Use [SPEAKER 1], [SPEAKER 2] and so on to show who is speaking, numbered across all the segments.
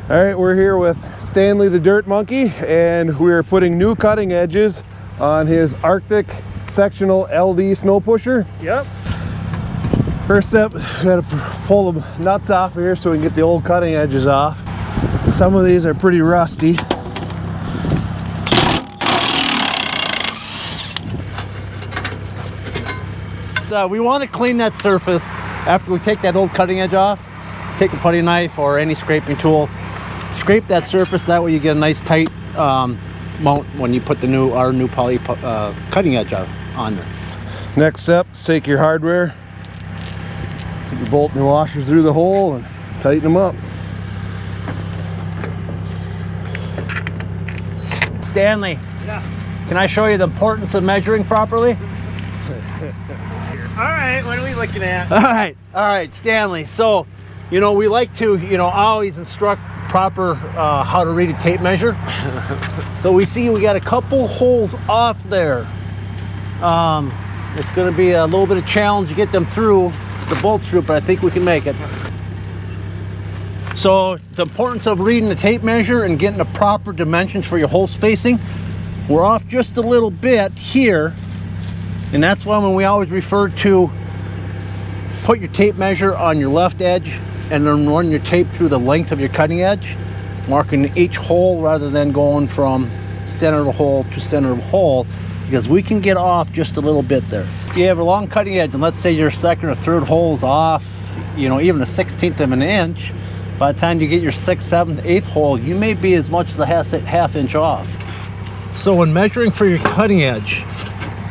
[SPEAKER 1] All right, we're here with Stanley the Dirt Monkey, and we're putting new cutting edges on his Arctic sectional LD snow pusher.
[SPEAKER 2] Yep.
[SPEAKER 1] First step, we gotta pull the nuts off here so we can get the old cutting edges off. Some of these are pretty rusty.
[SPEAKER 2] We want to clean that surface after we take that old cutting edge off. Take a putty knife or any scraping tool, scrape that surface. That way you get a nice tight mount when you put our new poly cutting edge on there.
[SPEAKER 1] Next step is take your hardware, put your bolt and your washer through the hole and tighten them up.
[SPEAKER 2] Stanley,
[SPEAKER 3] yeah.
[SPEAKER 2] Can I show you the importance of measuring properly?
[SPEAKER 3] All right, what are we looking at?
[SPEAKER 2] All right, Stanley. So, we like to, always instruct proper how to read a tape measure. So we got a couple holes off there. It's going to be a little bit of challenge to get them through, the bolts through, but I think we can make it. So the importance of reading the tape measure and getting the proper dimensions for your hole spacing. We're off just a little bit here, and that's why when we always refer to put your tape measure on your left edge and then run your tape through the length of your cutting edge, marking each hole rather than going from center of the hole to center of the hole, because we can get off just a little bit there. If you have a long cutting edge and let's say your second or third hole's off, even a 1/16 of an inch, by the time you get your 6th, 7th, 8th hole, you may be as much as a half inch off. So when measuring for your cutting edge,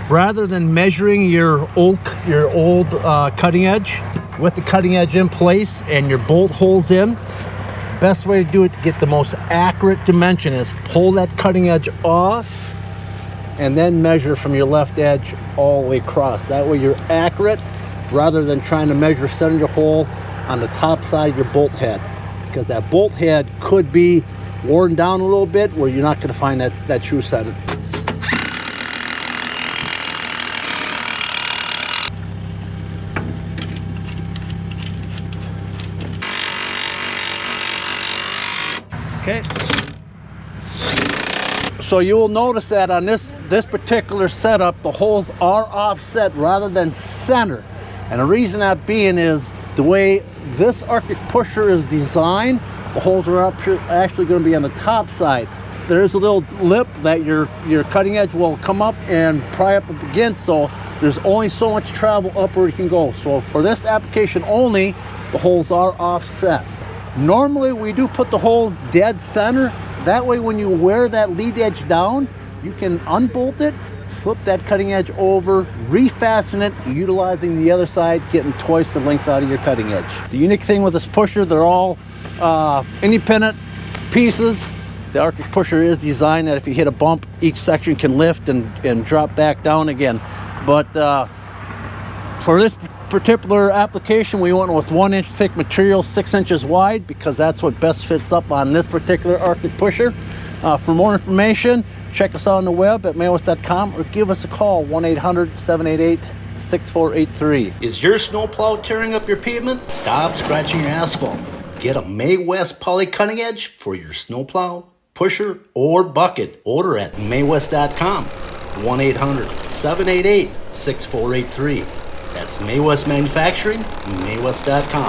[SPEAKER 2] rather than measuring your old cutting edge with the cutting edge in place and your bolt holes in, the best way to do it to get the most accurate dimension is pull that cutting edge off and then measure from your left edge all the way across. That way you're accurate rather than trying to measure center of your hole on the top side of your bolt head, because that bolt head could be worn down a little bit where you're not going to find that true center. Okay. So you will notice that on this particular setup, the holes are offset rather than center. And the reason that being is the way this Arctic pusher is designed, the holes are actually going to be on the top side. There's a little lip that your cutting edge will come up and pry up against, so there's only so much travel up where you can go. So for this application only, the holes are offset. Normally we do put the holes dead center. That way when you wear that lead edge down, you can unbolt it, flip that cutting edge over, refasten it, utilizing the other side, getting twice the length out of your cutting edge. The unique thing with this pusher, they're all independent pieces. The Arctic pusher is designed that if you hit a bump, each section can lift and drop back down again. But for this particular application, we went with 1 inch thick material, 6 inches wide, because that's what best fits up on this particular Arctic pusher. For more information, check us out on the web at maywes.com or give us a call, 1-800-788-6483. Is your snowplow tearing up your pavement? Stop scratching your asphalt. Get a May Wes Poly Cutting Edge for your snowplow, pusher, or bucket. Order at maywes.com, 1-800-788-6483. That's May Wes Manufacturing, maywes.com.